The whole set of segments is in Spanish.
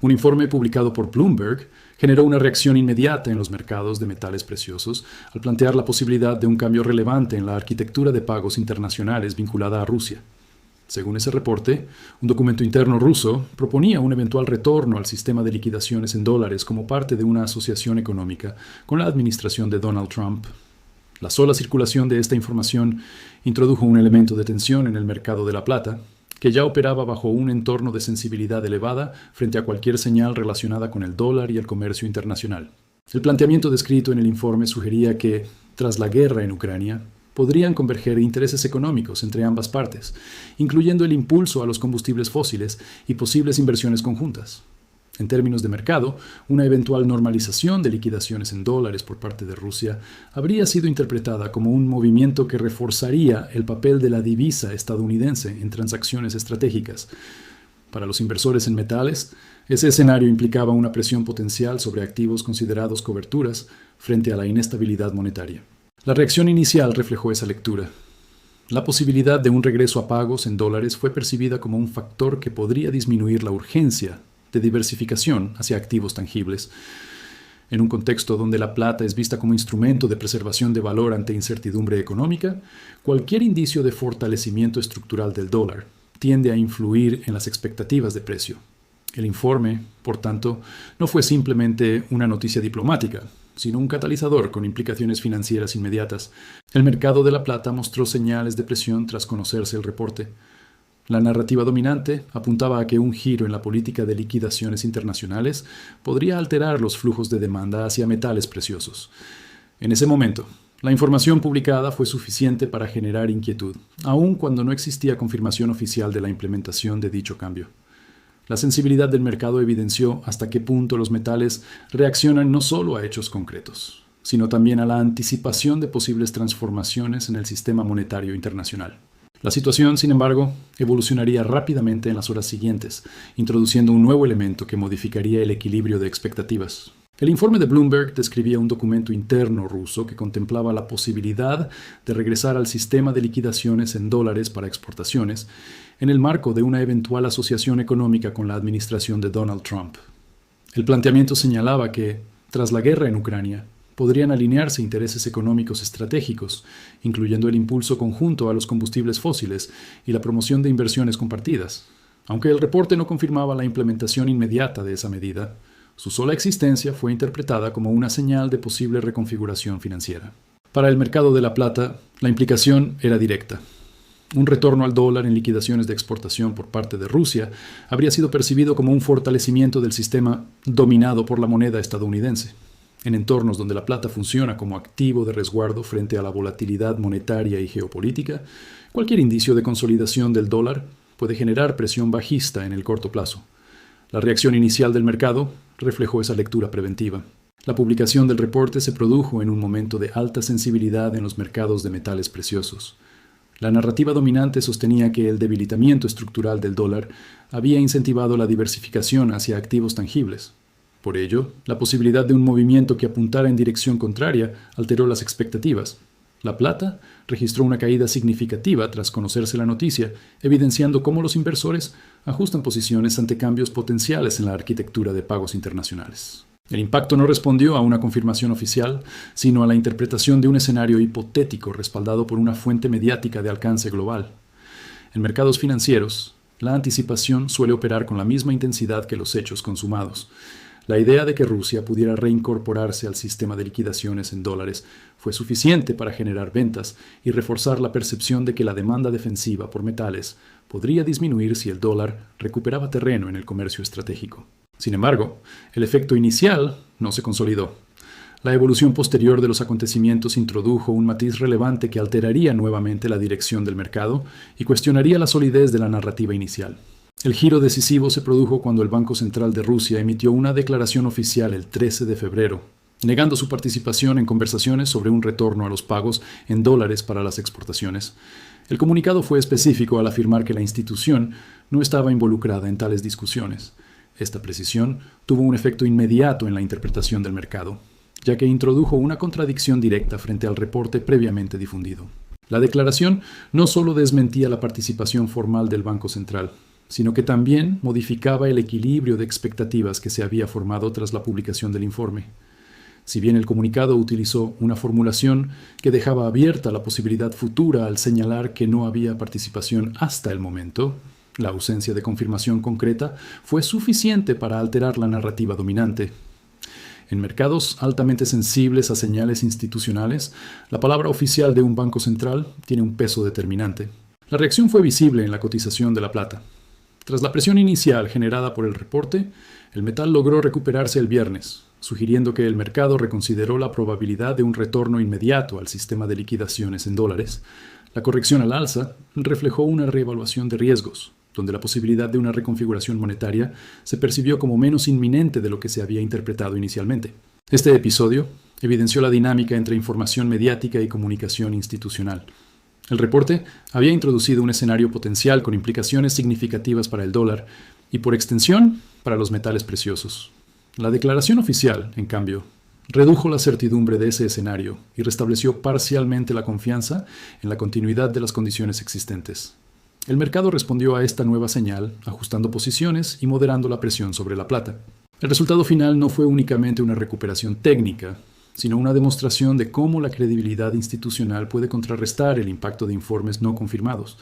Un informe publicado por Bloomberg generó una reacción inmediata en los mercados de metales preciosos al plantear la posibilidad de un cambio relevante en la arquitectura de pagos internacionales vinculada a Rusia. Según ese reporte, un documento interno ruso proponía un eventual retorno al sistema de liquidaciones en dólares como parte de una asociación económica con la administración de Donald Trump. La sola circulación de esta información introdujo un elemento de tensión en el mercado de la plata, que ya operaba bajo un entorno de sensibilidad elevada frente a cualquier señal relacionada con el dólar y el comercio internacional. El planteamiento descrito en el informe sugería que, tras la guerra en Ucrania, podrían converger intereses económicos entre ambas partes, incluyendo el impulso a los combustibles fósiles y posibles inversiones conjuntas. En términos de mercado, una eventual normalización de liquidaciones en dólares por parte de Rusia habría sido interpretada como un movimiento que reforzaría el papel de la divisa estadounidense en transacciones estratégicas. Para los inversores en metales, ese escenario implicaba una presión potencial sobre activos considerados coberturas frente a la inestabilidad monetaria. La reacción inicial reflejó esa lectura. La posibilidad de un regreso a pagos en dólares fue percibida como un factor que podría disminuir la urgencia de diversificación hacia activos tangibles. En un contexto donde la plata es vista como instrumento de preservación de valor ante incertidumbre económica, cualquier indicio de fortalecimiento estructural del dólar tiende a influir en las expectativas de precio. El informe, por tanto, no fue simplemente una noticia diplomática, sino un catalizador con implicaciones financieras inmediatas. El mercado de la plata mostró señales de presión tras conocerse el reporte. La narrativa dominante apuntaba a que un giro en la política de liquidaciones internacionales podría alterar los flujos de demanda hacia metales preciosos. En ese momento, la información publicada fue suficiente para generar inquietud, aun cuando no existía confirmación oficial de la implementación de dicho cambio. La sensibilidad del mercado evidenció hasta qué punto los metales reaccionan no solo a hechos concretos, sino también a la anticipación de posibles transformaciones en el sistema monetario internacional. La situación, sin embargo, evolucionaría rápidamente en las horas siguientes, introduciendo un nuevo elemento que modificaría el equilibrio de expectativas. El informe de Bloomberg describía un documento interno ruso que contemplaba la posibilidad de regresar al sistema de liquidaciones en dólares para exportaciones en el marco de una eventual asociación económica con la administración de Donald Trump. El planteamiento señalaba que, tras la guerra en Ucrania, podrían alinearse intereses económicos estratégicos, incluyendo el impulso conjunto a los combustibles fósiles y la promoción de inversiones compartidas. Aunque el reporte no confirmaba la implementación inmediata de esa medida, su sola existencia fue interpretada como una señal de posible reconfiguración financiera. Para el mercado de la plata, la implicación era directa. Un retorno al dólar en liquidaciones de exportación por parte de Rusia habría sido percibido como un fortalecimiento del sistema dominado por la moneda estadounidense. En entornos donde la plata funciona como activo de resguardo frente a la volatilidad monetaria y geopolítica, cualquier indicio de consolidación del dólar puede generar presión bajista en el corto plazo. La reacción inicial del mercado reflejó esa lectura preventiva. La publicación del reporte se produjo en un momento de alta sensibilidad en los mercados de metales preciosos. La narrativa dominante sostenía que el debilitamiento estructural del dólar había incentivado la diversificación hacia activos tangibles. Por ello, la posibilidad de un movimiento que apuntara en dirección contraria alteró las expectativas. La plata registró una caída significativa tras conocerse la noticia, evidenciando cómo los inversores ajustan posiciones ante cambios potenciales en la arquitectura de pagos internacionales. El impacto no respondió a una confirmación oficial, sino a la interpretación de un escenario hipotético respaldado por una fuente mediática de alcance global. En mercados financieros, la anticipación suele operar con la misma intensidad que los hechos consumados. La idea de que Rusia pudiera reincorporarse al sistema de liquidaciones en dólares fue suficiente para generar ventas y reforzar la percepción de que la demanda defensiva por metales podría disminuir si el dólar recuperaba terreno en el comercio estratégico. Sin embargo, el efecto inicial no se consolidó. La evolución posterior de los acontecimientos introdujo un matiz relevante que alteraría nuevamente la dirección del mercado y cuestionaría la solidez de la narrativa inicial. El giro decisivo se produjo cuando el Banco Central de Rusia emitió una declaración oficial el 13 de febrero, negando su participación en conversaciones sobre un retorno a los pagos en dólares para las exportaciones. El comunicado fue específico al afirmar que la institución no estaba involucrada en tales discusiones. Esta precisión tuvo un efecto inmediato en la interpretación del mercado, ya que introdujo una contradicción directa frente al reporte previamente difundido. La declaración no solo desmentía la participación formal del Banco Central, sino que también modificaba el equilibrio de expectativas que se había formado tras la publicación del informe. Si bien el comunicado utilizó una formulación que dejaba abierta la posibilidad futura al señalar que no había participación hasta el momento, la ausencia de confirmación concreta fue suficiente para alterar la narrativa dominante. En mercados altamente sensibles a señales institucionales, la palabra oficial de un banco central tiene un peso determinante. La reacción fue visible en la cotización de la plata. Tras la presión inicial generada por el reporte, el metal logró recuperarse el viernes, sugiriendo que el mercado reconsideró la probabilidad de un retorno inmediato al sistema de liquidaciones en dólares. La corrección al alza reflejó una reevaluación de riesgos, donde la posibilidad de una reconfiguración monetaria se percibió como menos inminente de lo que se había interpretado inicialmente. Este episodio evidenció la dinámica entre información mediática y comunicación institucional. El reporte había introducido un escenario potencial con implicaciones significativas para el dólar y, por extensión, para los metales preciosos. La declaración oficial, en cambio, redujo la certidumbre de ese escenario y restableció parcialmente la confianza en la continuidad de las condiciones existentes. El mercado respondió a esta nueva señal, ajustando posiciones y moderando la presión sobre la plata. El resultado final no fue únicamente una recuperación técnica, sino una demostración de cómo la credibilidad institucional puede contrarrestar el impacto de informes no confirmados.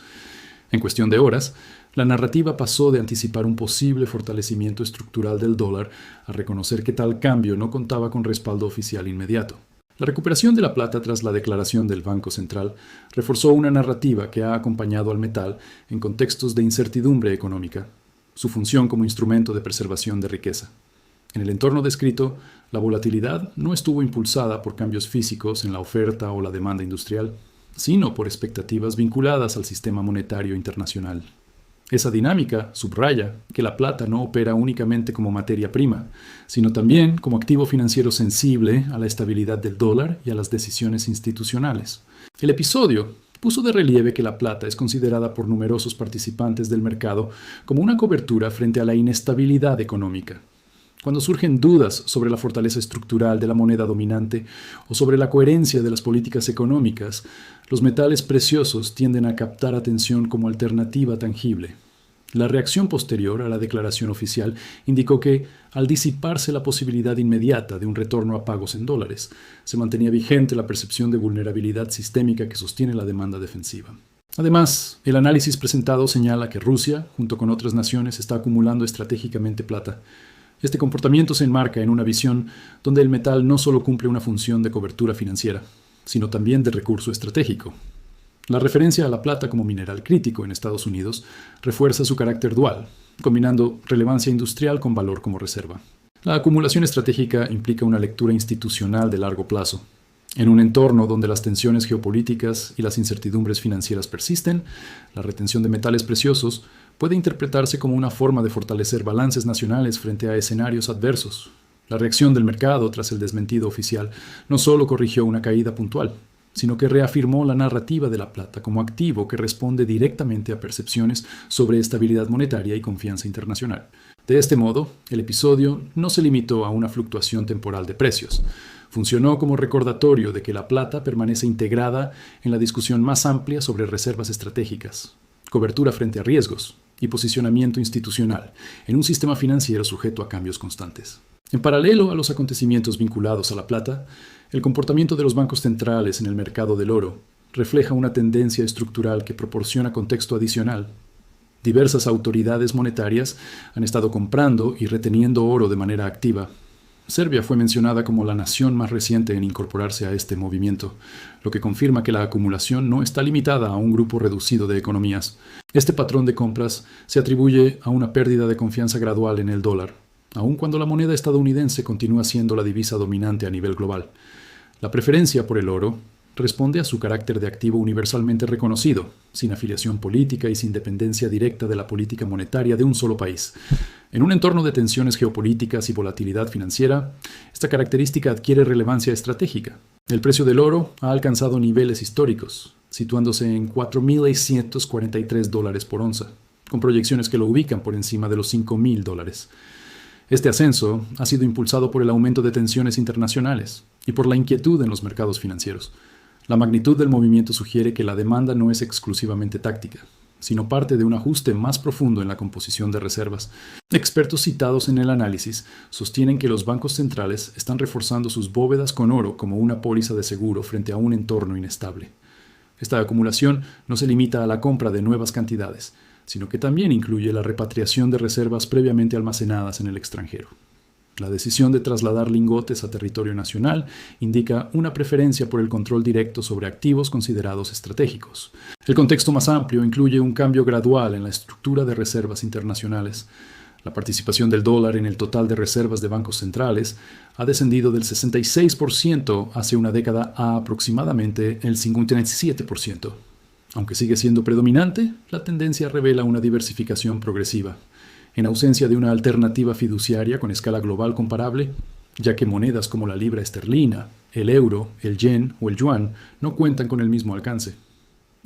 En cuestión de horas, la narrativa pasó de anticipar un posible fortalecimiento estructural del dólar a reconocer que tal cambio no contaba con respaldo oficial inmediato. La recuperación de la plata tras la declaración del Banco Central reforzó una narrativa que ha acompañado al metal en contextos de incertidumbre económica, su función como instrumento de preservación de riqueza. En el entorno descrito, la volatilidad no estuvo impulsada por cambios físicos en la oferta o la demanda industrial, sino por expectativas vinculadas al sistema monetario internacional. Esa dinámica subraya que la plata no opera únicamente como materia prima, sino también como activo financiero sensible a la estabilidad del dólar y a las decisiones institucionales. El episodio puso de relieve que la plata es considerada por numerosos participantes del mercado como una cobertura frente a la inestabilidad económica. Cuando surgen dudas sobre la fortaleza estructural de la moneda dominante o sobre la coherencia de las políticas económicas, los metales preciosos tienden a captar atención como alternativa tangible. La reacción posterior a la declaración oficial indicó que, al disiparse la posibilidad inmediata de un retorno a pagos en dólares, se mantenía vigente la percepción de vulnerabilidad sistémica que sostiene la demanda defensiva. Además, el análisis presentado señala que Rusia, junto con otras naciones, está acumulando estratégicamente plata. Este comportamiento se enmarca en una visión donde el metal no solo cumple una función de cobertura financiera, sino también de recurso estratégico. La referencia a la plata como mineral crítico en Estados Unidos refuerza su carácter dual, combinando relevancia industrial con valor como reserva. La acumulación estratégica implica una lectura institucional de largo plazo. En un entorno donde las tensiones geopolíticas y las incertidumbres financieras persisten, la retención de metales preciosos puede interpretarse como una forma de fortalecer balances nacionales frente a escenarios adversos. La reacción del mercado tras el desmentido oficial no solo corrigió una caída puntual, sino que reafirmó la narrativa de la plata como activo que responde directamente a percepciones sobre estabilidad monetaria y confianza internacional. De este modo, el episodio no se limitó a una fluctuación temporal de precios. Funcionó como recordatorio de que la plata permanece integrada en la discusión más amplia sobre reservas estratégicas, cobertura frente a riesgos y posicionamiento institucional en un sistema financiero sujeto a cambios constantes. En paralelo a los acontecimientos vinculados a la plata, el comportamiento de los bancos centrales en el mercado del oro refleja una tendencia estructural que proporciona contexto adicional. Diversas autoridades monetarias han estado comprando y reteniendo oro de manera activa. Serbia fue mencionada como la nación más reciente en incorporarse a este movimiento, lo que confirma que la acumulación no está limitada a un grupo reducido de economías. Este patrón de compras se atribuye a una pérdida de confianza gradual en el dólar, aun cuando la moneda estadounidense continúa siendo la divisa dominante a nivel global. La preferencia por el oro responde a su carácter de activo universalmente reconocido, sin afiliación política y sin dependencia directa de la política monetaria de un solo país. En un entorno de tensiones geopolíticas y volatilidad financiera, esta característica adquiere relevancia estratégica. El precio del oro ha alcanzado niveles históricos, situándose en $4.643 por onza, con proyecciones que lo ubican por encima de los $5.000. Este ascenso ha sido impulsado por el aumento de tensiones internacionales y por la inquietud en los mercados financieros. La magnitud del movimiento sugiere que la demanda no es exclusivamente táctica. sino parte de un ajuste más profundo en la composición de reservas. Expertos citados en el análisis sostienen que los bancos centrales están reforzando sus bóvedas con oro como una póliza de seguro frente a un entorno inestable. Esta acumulación no se limita a la compra de nuevas cantidades, sino que también incluye la repatriación de reservas previamente almacenadas en el extranjero. La decisión de trasladar lingotes a territorio nacional indica una preferencia por el control directo sobre activos considerados estratégicos. El contexto más amplio incluye un cambio gradual en la estructura de reservas internacionales. La participación del dólar en el total de reservas de bancos centrales ha descendido del 66% hace una década a aproximadamente el 57%. Aunque sigue siendo predominante, la tendencia revela una diversificación progresiva. En ausencia de una alternativa fiduciaria con escala global comparable, ya que monedas como la libra esterlina, el euro, el yen o el yuan no cuentan con el mismo alcance.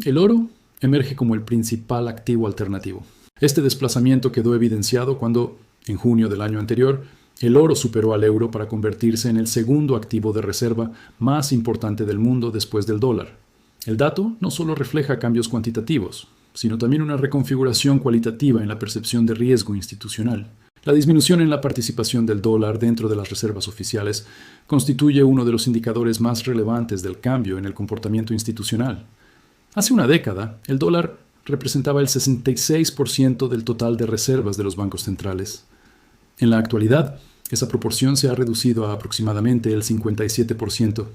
El oro emerge como el principal activo alternativo. Este desplazamiento quedó evidenciado cuando, en junio del año anterior, el oro superó al euro para convertirse en el segundo activo de reserva más importante del mundo después del dólar. El dato no solo refleja cambios cuantitativos, sino también una reconfiguración cualitativa en la percepción de riesgo institucional. La disminución en la participación del dólar dentro de las reservas oficiales constituye uno de los indicadores más relevantes del cambio en el comportamiento institucional. Hace una década, el dólar representaba el 66% del total de reservas de los bancos centrales. En la actualidad, esa proporción se ha reducido a aproximadamente el 57%.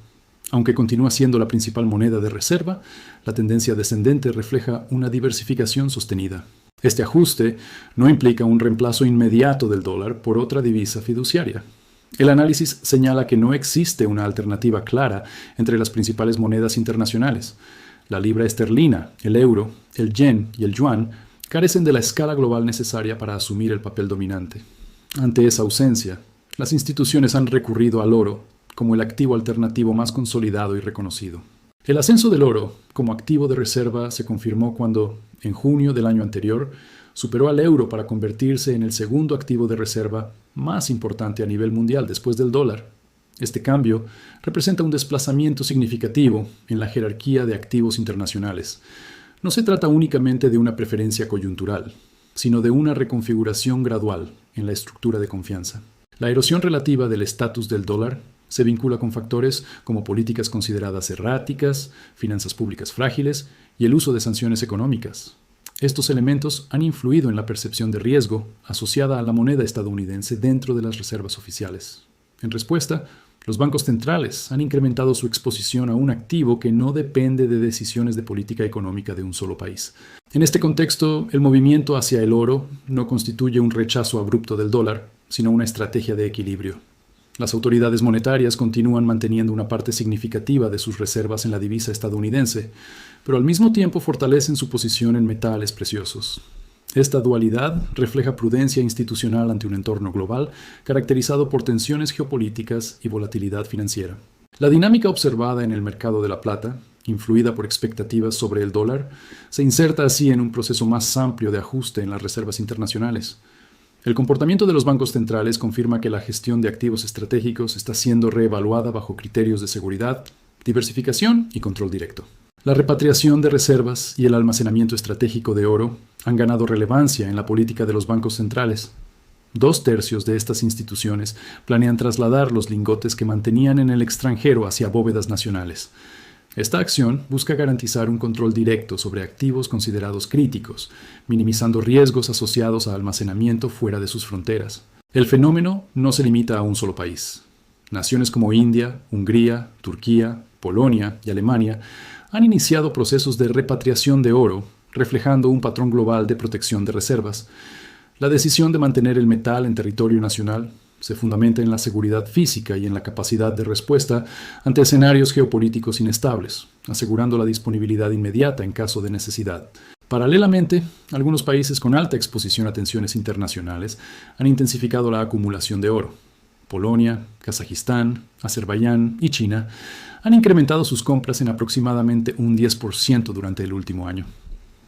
Aunque continúa siendo la principal moneda de reserva, la tendencia descendente refleja una diversificación sostenida. Este ajuste no implica un reemplazo inmediato del dólar por otra divisa fiduciaria. El análisis señala que no existe una alternativa clara entre las principales monedas internacionales. La libra esterlina, el euro, el yen y el yuan carecen de la escala global necesaria para asumir el papel dominante. Ante esa ausencia, las instituciones han recurrido al oro como el activo alternativo más consolidado y reconocido. El ascenso del oro como activo de reserva se confirmó cuando, en junio del año anterior, superó al euro para convertirse en el segundo activo de reserva más importante a nivel mundial después del dólar. Este cambio representa un desplazamiento significativo en la jerarquía de activos internacionales. No se trata únicamente de una preferencia coyuntural, sino de una reconfiguración gradual en la estructura de confianza. La erosión relativa del estatus del dólar se vincula con factores como políticas consideradas erráticas, finanzas públicas frágiles y el uso de sanciones económicas. Estos elementos han influido en la percepción de riesgo asociada a la moneda estadounidense dentro de las reservas oficiales. En respuesta, los bancos centrales han incrementado su exposición a un activo que no depende de decisiones de política económica de un solo país. En este contexto, el movimiento hacia el oro no constituye un rechazo abrupto del dólar, sino una estrategia de equilibrio. Las autoridades monetarias continúan manteniendo una parte significativa de sus reservas en la divisa estadounidense, pero al mismo tiempo fortalecen su posición en metales preciosos. Esta dualidad refleja prudencia institucional ante un entorno global caracterizado por tensiones geopolíticas y volatilidad financiera. La dinámica observada en el mercado de la plata, influida por expectativas sobre el dólar, se inserta así en un proceso más amplio de ajuste en las reservas internacionales. El comportamiento de los bancos centrales confirma que la gestión de activos estratégicos está siendo reevaluada bajo criterios de seguridad, diversificación y control directo. La repatriación de reservas y el almacenamiento estratégico de oro han ganado relevancia en la política de los bancos centrales. 2/3 de estas instituciones planean trasladar los lingotes que mantenían en el extranjero hacia bóvedas nacionales. Esta acción busca garantizar un control directo sobre activos considerados críticos, minimizando riesgos asociados a almacenamiento fuera de sus fronteras. El fenómeno no se limita a un solo país. Naciones como India, Hungría, Turquía, Polonia y Alemania han iniciado procesos de repatriación de oro, reflejando un patrón global de protección de reservas. La decisión de mantener el metal en territorio nacional se fundamenta en la seguridad física y en la capacidad de respuesta ante escenarios geopolíticos inestables, asegurando la disponibilidad inmediata en caso de necesidad. Paralelamente, algunos países con alta exposición a tensiones internacionales han intensificado la acumulación de oro. Polonia, Kazajistán, Azerbaiyán y China han incrementado sus compras en aproximadamente un 10% durante el último año.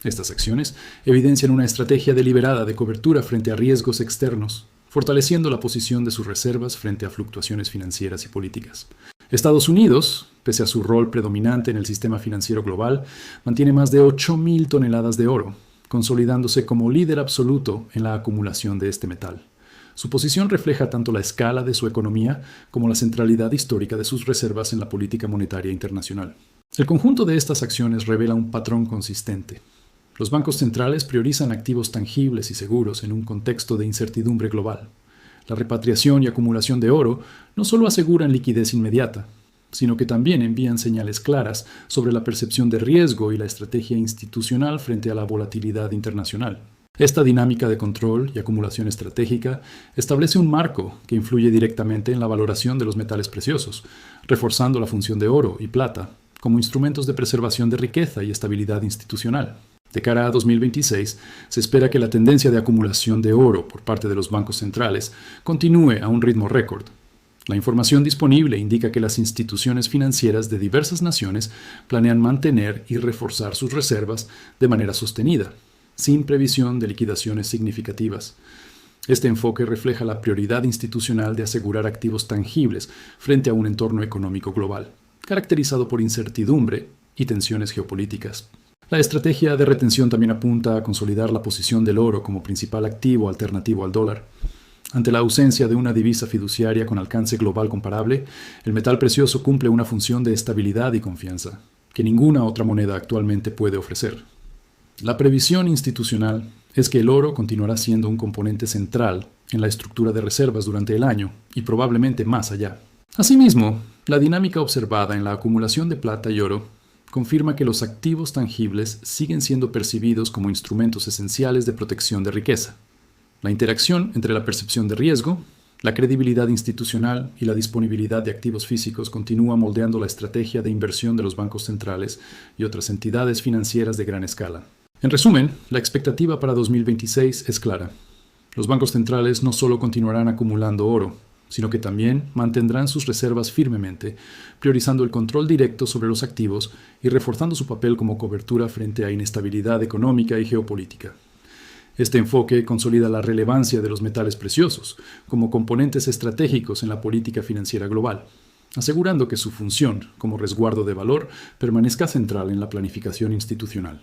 Estas acciones evidencian una estrategia deliberada de cobertura frente a riesgos externos, fortaleciendo la posición de sus reservas frente a fluctuaciones financieras y políticas. Estados Unidos, pese a su rol predominante en el sistema financiero global, mantiene más de 8.000 toneladas de oro, consolidándose como líder absoluto en la acumulación de este metal. Su posición refleja tanto la escala de su economía como la centralidad histórica de sus reservas en la política monetaria internacional. El conjunto de estas acciones revela un patrón consistente. Los bancos centrales priorizan activos tangibles y seguros en un contexto de incertidumbre global. La repatriación y acumulación de oro no solo aseguran liquidez inmediata, sino que también envían señales claras sobre la percepción de riesgo y la estrategia institucional frente a la volatilidad internacional. Esta dinámica de control y acumulación estratégica establece un marco que influye directamente en la valoración de los metales preciosos, reforzando la función de oro y plata como instrumentos de preservación de riqueza y estabilidad institucional. De cara a 2026, se espera que la tendencia de acumulación de oro por parte de los bancos centrales continúe a un ritmo récord. La información disponible indica que las instituciones financieras de diversas naciones planean mantener y reforzar sus reservas de manera sostenida, sin previsión de liquidaciones significativas. Este enfoque refleja la prioridad institucional de asegurar activos tangibles frente a un entorno económico global, caracterizado por incertidumbre y tensiones geopolíticas. La estrategia de retención también apunta a consolidar la posición del oro como principal activo alternativo al dólar. Ante la ausencia de una divisa fiduciaria con alcance global comparable, el metal precioso cumple una función de estabilidad y confianza, que ninguna otra moneda actualmente puede ofrecer. La previsión institucional es que el oro continuará siendo un componente central en la estructura de reservas durante el año y probablemente más allá. Asimismo, la dinámica observada en la acumulación de plata y oro confirma que los activos tangibles siguen siendo percibidos como instrumentos esenciales de protección de riqueza. La interacción entre la percepción de riesgo, la credibilidad institucional y la disponibilidad de activos físicos continúa moldeando la estrategia de inversión de los bancos centrales y otras entidades financieras de gran escala. En resumen, la expectativa para 2026 es clara. Los bancos centrales no solo continuarán acumulando oro, sino que también mantendrán sus reservas firmemente, priorizando el control directo sobre los activos y reforzando su papel como cobertura frente a inestabilidad económica y geopolítica. Este enfoque consolida la relevancia de los metales preciosos como componentes estratégicos en la política financiera global, asegurando que su función como resguardo de valor permanezca central en la planificación institucional.